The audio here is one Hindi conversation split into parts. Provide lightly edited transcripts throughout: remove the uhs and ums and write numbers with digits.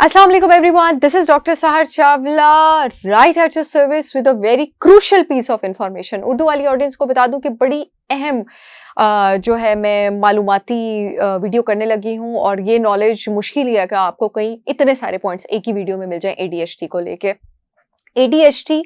Assalamu alaikum everyone, this is Dr. Sahar Chawla right at your service with a very crucial piece of information। Urdu वाली ऑडियंस को बता दूं कि बड़ी अहम जो है मैं मालूमाती वीडियो करने लगी हूं और ये नॉलेज मुश्किल ही है कि आपको कहीं इतने सारे पॉइंट्स एक ही वीडियो में मिल जाएं ADHD को लेके। ADHD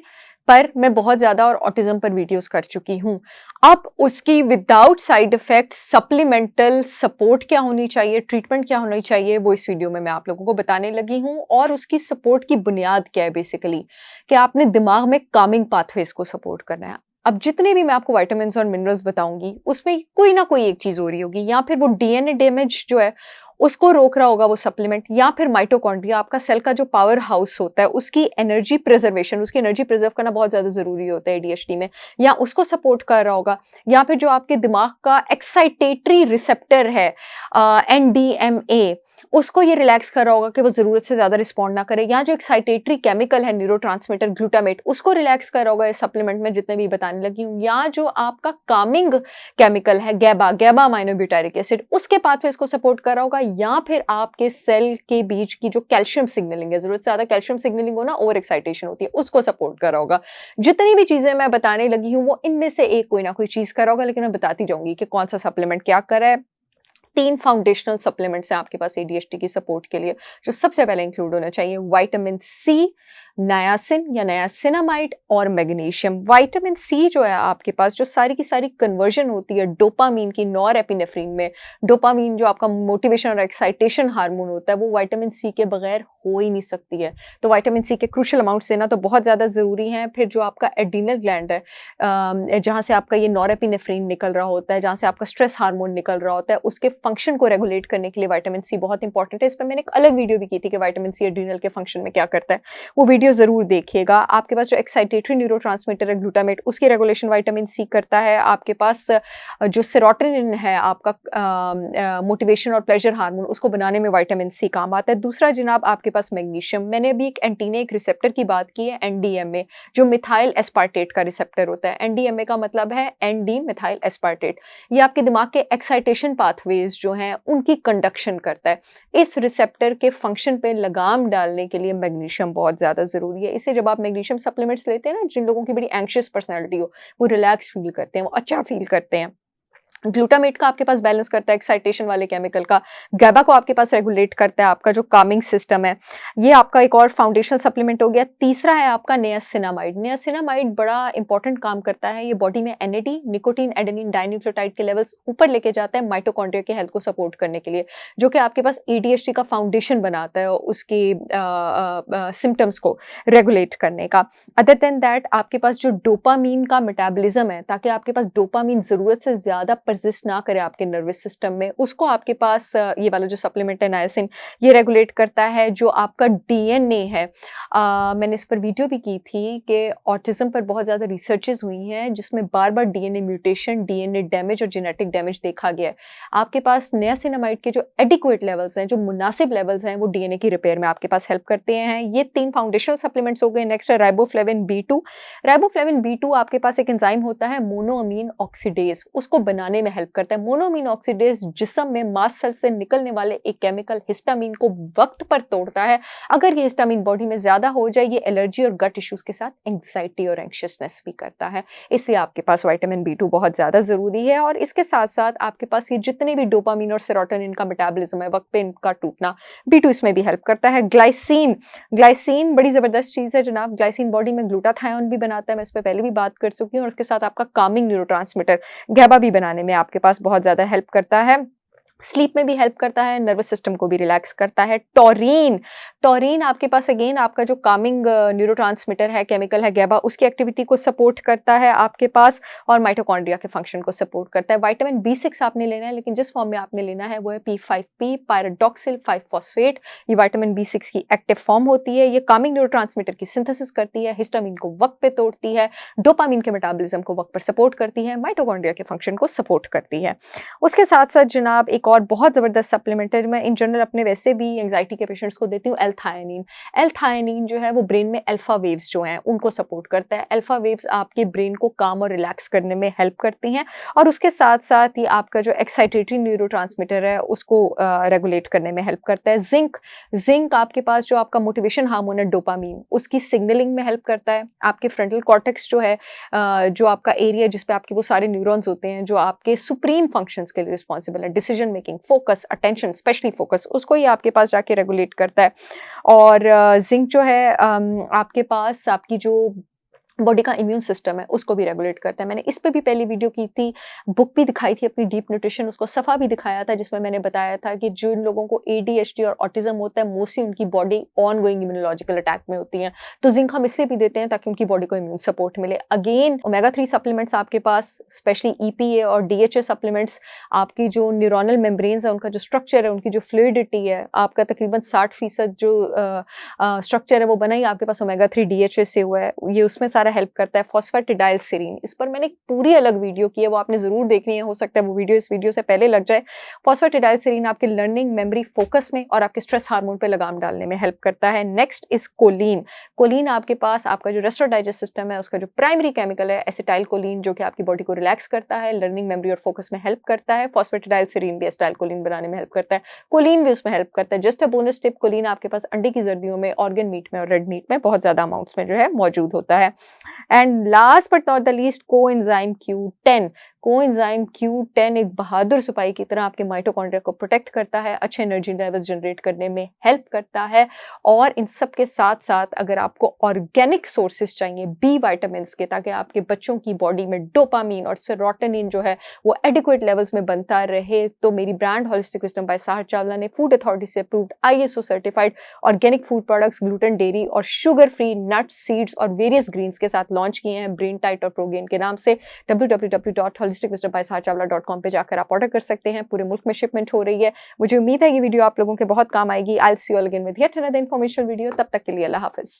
पर मैं बहुत ज़्यादा और ऑटिज्म पर वीडियोस कर चुकी हूँ। अब उसकी without side effect supplemental support क्या होनी चाहिए, ट्रीटमेंट क्या होनी चाहिए, वो इस वीडियो में मैं आप लोगों को बताने लगी हूँ। और उसकी सपोर्ट की बुनियाद क्या है बेसिकली, कि आपने दिमाग में कामिंग पाथवेज को सपोर्ट करना है। अब जितने भी मैं आपको विटामिन्स और मिनरल्स बताऊंगी उसमें कोई ना कोई एक चीज़ हो रही होगी, या फिर वो DNA डैमेज जो है उसको रोक रहा होगा वो सप्लीमेंट, या फिर माइटोकॉन्ड्रिया आपका सेल का जो पावर हाउस होता है उसकी एनर्जी प्रिजर्वेशन, उसकी एनर्जी प्रिजर्व करना बहुत ज़्यादा ज़रूरी होता है ADHD में, या उसको सपोर्ट कर रहा होगा। या फिर जो आपके दिमाग का एक्साइटेटरी रिसेप्टर है NDMA, उसको ये रिलैक्स कर रहा होगा कि वो ज़रूरत से ज़्यादा रिस्पॉन्ड ना करे। या जो एक्साइटेटरी केमिकल है न्यूरोट्रांसमीटर ग्लूटामेट, उसको रिलैक्स कर रहा होगा इस सप्लीमेंट में जितने भी बताने लगी हूँ। या जो आपका कामिंग केमिकल है गैबा अमाइनोब्यूटारिक एसिड, उसके पाथवेज को सपोर्ट कर रहा होगा। या फिर आपके सेल के बीच की जो कैल्शियम सिग्नलिंग है, जरूरत से ज्यादा कैल्शियम सिग्नलिंग हो ना, ओवर एक्साइटेशन होती है, उसको सपोर्ट कर रहा होगा। जितनी भी चीजें मैं बताने लगी हूँ वो इनमें से एक कोई ना कोई चीज कर रहा होगा, लेकिन मैं बताती जाऊंगी कि कौन सा सप्लीमेंट क्या कर रहा है। 3 फाउंडेशनल सप्लीमेंट्स हैं आपके पास ADHD की सपोर्ट के लिए, जो सबसे पहले इंक्लूड होना चाहिए। विटामिन C, नायासिन या नायासिनामाइड और मैग्नीशियम। विटामिन C जो है आपके पास, जो सारी की सारी कन्वर्जन होती है डोपामीन की नॉरएपिनेफ्रिन में। डोपामीन जो आपका मोटिवेशन और एक्साइटेशन हार्मोन होता है, वो विटामिन C के बगैर हो ही नहीं सकती है। तो विटामिन C के क्रूशियल अमाउंट्स लेना तो बहुत ज़्यादा ज़रूरी है। फिर जो आपका एड्रीनल ग्लैंड है, जहाँ से आपका ये नॉरएपिनेफ्रिन निकल रहा होता है, जहाँ से आपका स्ट्रेस हार्मोन निकल रहा होता है, उसके फंक्शन को रेगुलेट करने के लिए विटामिन C बहुत इंपॉर्टेंट है। इस पर मैंने एक अलग वीडियो भी की थी कि विटामिन C एड्रीनल के फंक्शन में क्या करता है, वो वीडियो जरूर देखिएगा। आपके पास जो एक्साइटेटरी न्यूरोट्रांसमीटर है ग्लूटामेट, उसकी रेगुलेशन विटामिन C करता है। आपके पास जो सेरोटोनिन है आपका मोटिवेशन और प्लेजर हार्मोन, उसको बनाने में विटामिन C काम आता है। दूसरा जनाब आपके पास मैग्नीशियम, मैंने अभी एक एंटीनेक रिसेप्टर की बात की है NDMA, जो मिथाइल एस्पार्टेट का रिसेप्टर होता है। NDMA का मतलब है ND मिथाइल एस्पार्टेट। ये आपके दिमाग के एक्साइटेशन पाथवेज जो हैं उनकी कंडक्शन करता है। इस रिसेप्टर के फंक्शन पे लगाम डालने के लिए मैग्नीशियम बहुत ज़्यादा ज़रूरी है। इसे जब आप मैग्नीशियम सप्लीमेंट्स लेते हैं ना, जिन लोगों की बड़ी एंग्शियस पर्सनैलिटी हो, वो रिलैक्स फील करते हैं, वो अच्छा फील करते हैं। ग्लूटामेट का आपके पास बैलेंस करता है एक्साइटेशन वाले केमिकल का। गैबा को आपके पास रेगुलेट करता है आपका जो कामिंग सिस्टम है। ये आपका एक और फाउंडेशनल सप्लीमेंट हो गया। तीसरा है आपका नियासिनामाइड। नियासिनामाइड बड़ा इंपॉर्टेंट काम करता है, ये बॉडी में NAD निकोटीन एडेनिन डाइन्यूक्लियोटाइड के लेवल्स ऊपर लेके जाता है माइटोकॉन्ड्रिया के हेल्थ को सपोर्ट करने के लिए, जो कि आपके पास ADHD का फाउंडेशन बनाता है उसकी सिम्टम्स को रेगुलेट करने का। अदर देन दैट आपके पास जो डोपामीन का मेटाबॉलिज्म है, ताकि आपके पास डोपामीन जरूरत से ज्यादा परसिस्ट ना करे आपके नर्वस सिस्टम में, उसको आपके पास ये वाला जो सप्लीमेंट है नायासिन, ये रेगुलेट करता है। जो आपका DNA है, मैंने इस पर वीडियो भी की थी कि ऑटिज्म पर बहुत ज़्यादा रिसर्चेज हुई हैं जिसमें बार बार DNA म्यूटेशन, DNA डैमेज और जेनेटिक डैमेज देखा गया है। आपके पास नियासिनामाइड के जो एडिक्वेट लेवल्स हैं, जो मुनासिब लेवल्स हैं, वो DNA की रिपेयर में आपके पास हेल्प करते हैं। ये 3 फाउंडेशनल सप्लीमेंट्स हो गए। नेक्स्ट है राइबोफ्लेविन B2। राइबोफ्लेविन B2 आपके पास एक एंजाइम होता है मोनोअमीन ऑक्सीडेज, उसको बनाने में हेल्प करता है। मोनोअमीन ऑक्सीडेज जिस्म में मास्ट सेल से निकलने वाले एक केमिकल हिस्टामीन को वक्त पर तोड़ता है। अगर ये हिस्टामीन बॉडी में ज्यादा हो जाए, ये एलर्जी और गट इश्यूज के साथ एंग्जाइटी और एंग्शियसनेस भी करता है। इसलिए आपके पास विटामिन B2 बहुत ज्यादा जरूरी है। और इसके साथ साथ आपके पास ये जितने भी डोपामीन और सेरोटोनिन का मेटाबॉलिज्म है, वक्त पे इनका टूटना, B2 इसमें भी हेल्प करता है। ग्लाइसिन, ग्लाइसिन बड़ी जबरदस्त चीज है जनाब। ग्लाइसिन बॉडी में ग्लूटाथायोन भी बनाता है, मैं इस पर पहले भी बात कर चुकी हूँ। और उसके साथ आपका कामिंग न्यूरोट्रांसमीटर गैबा भी बनाने में आपके पास बहुत ज्यादा हेल्प करता है। स्लीप में भी हेल्प करता है, नर्वस सिस्टम को भी रिलैक्स करता है। टॉरिन, टॉरिन आपके पास अगेन आपका जो कामिंग न्यूरोट्रांसमीटर है, केमिकल है गैबा, उसकी एक्टिविटी को सपोर्ट करता है आपके पास, और माइटोकॉन्ड्रिया के फंक्शन को सपोर्ट करता है। विटामिन B6 आपने लेना है, लेकिन जिस फॉर्म में आपने लेना है वो है P5P पायरोडॉक्सिल 5-फॉस्फेट। ये विटामिन B6 की एक्टिव फॉर्म होती है। ये कामिंग न्यूरोट्रांसमीटर की सिंथेसिस करती है, हिस्टामिन को वक्त पे तोड़ती है, डोपामिन के मेटाबॉलिज्म को वक्त पर सपोर्ट करती है, माइटोकॉन्ड्रिया के फंक्शन को सपोर्ट करती है। उसके साथ साथ जनाब एक और बहुत ज़बरदस्त सप्लीमेंट है। मैं इन जनरल अपने वैसे भी एंग्जायटी के पेशेंट्स को देती हूँ L-theanine। L-theanine जो है वो ब्रेन में अल्फा वेव्स जो हैं उनको सपोर्ट करता है। अल्फा वेव्स आपके ब्रेन को काम और रिलैक्स करने में हेल्प करती हैं और उसके साथ-साथ ही आपका जो एक्साइटेटरी न्यूरोट्रांसमीटर है उसको रेगुलेट करने में हेल्प करता है। ज़िंक आपके पास जो आपका मोटिवेशन हार्मोन है डोपामाइन, उसकी सिग्नलिंग में हेल्प करता है। आपके फ्रंटल कॉर्टेक्स जो है जो आपका एरिया जिस पे आपके वो सारे न्यूरॉन्स होते हैं जो आपके सुप्रीम फंक्शंस के लिए रिस्पॉन्सिबल है, decision making, focus, attention, specially focus, उसको ये आपके पास जाके रेगुलेट करता है। और ज़िंक जो है आपके पास आपकी जो बॉडी का इम्यून सिस्टम है उसको भी रेगुलेट करता है। मैंने इस पे भी पहली वीडियो की थी, बुक भी दिखाई थी अपनी डीप न्यूट्रिशन, उसको सफ़ा भी दिखाया था जिसमें मैंने बताया था कि जिन लोगों को एडीएचडी और ऑटिज़म होता है मोस्टली उनकी बॉडी ऑनगोइंग इम्यूनोलॉजिकल अटैक में होती है। तो ज़िंक हम इसलिए भी देते हैं ताकि उनकी बॉडी को इम्यून सपोर्ट मिले। अगेन ओमेगा 3 सप्लीमेंट्स आपके पास स्पेशली ईपीए और डीएचए सप्लीमेंट्स आपकी जो न्यूरोनल मेम्ब्रेन्स है उनका जो स्ट्रक्चर है, उनकी जो फ्लूइडिटी है, आपका तकरीबन 60% जो स्ट्रक्चर है वो बना ही आपके पास ओमेगा 3 डीएचए से हुआ है। ये उसमें सारा हेल्प करता है। फॉस्फेटिडाइलसिरीन, इस पर मैंने एक पूरी अलग वीडियो की है, वो आपने ज़रूर देखनी है, हो सकता है वो वीडियो इस वीडियो से पहले लग जाए। फॉस्फेटिडाइलसिरीन आपके लर्निंग, मेमोरी, फोकस में और आपके स्ट्रेस हार्मोन पे लगाम डालने में हेल्प करता है। Next is choline. कोलीन आपके पास आपका जो रेस्टोर डाइजेस्ट सिस्टम है उसका जो प्राइमरी केमिकल है एसिटाइल कोलीन जो कि आपकी बॉडी को रिलैक्स करता है, लर्निंग, मेमोरी और फोकस में हेल्प करता है। फॉस्फेटिडाइलसिरीन भी एसिटाइल कोलीन बनाने में हेल्प करता है। कोलीन भी उसमें हेल्प करता है। जस्ट अ बोनस टिप, कोलीन आपके पास अंडे की जर्दियों में, ऑर्गन मीट में और रेड मीट में बहुत ज़्यादा अमाउंट्स में जो है मौजूद होता है। And last but not the least, coenzyme Q10। Coenzyme Q10 एक बहादुर सिपाही की तरह आपके माइटोकॉन्ड्रिया को प्रोटेक्ट करता है, अच्छे एनर्जी लेवल्स जनरेट करने में हेल्प करता है। और इन सब के साथ साथ अगर आपको ऑर्गेनिक सोर्सेज चाहिए बी विटामिन्स के, ताकि आपके बच्चों की बॉडी में डोपामीन और सेरोटोनिन जो है वो एडिक्वेट लेवल्स में बनता रहे, तो मेरी brand holistic wisdom by Sahar Chawla ने फूड अथॉरिटी से approved ISO certified organic food products gluten, dairy और शुगर फ्री नट्स, सीड्स और वेरियस ग्रीन्स के साथ लॉन्च किए हैं ब्रेन टाइट और प्रोगेन के नाम से। www.holisticwisdombysaharchavla.com पे जाकर आप ऑर्डर कर सकते हैं। पूरे मुल्क में शिपमेंट हो रही है। मुझे उम्मीद है ये वीडियो आप लोगों के बहुत काम आएगी। I will see you again with yet another informational video. तब तक के लिए अल्लाह हाफिज।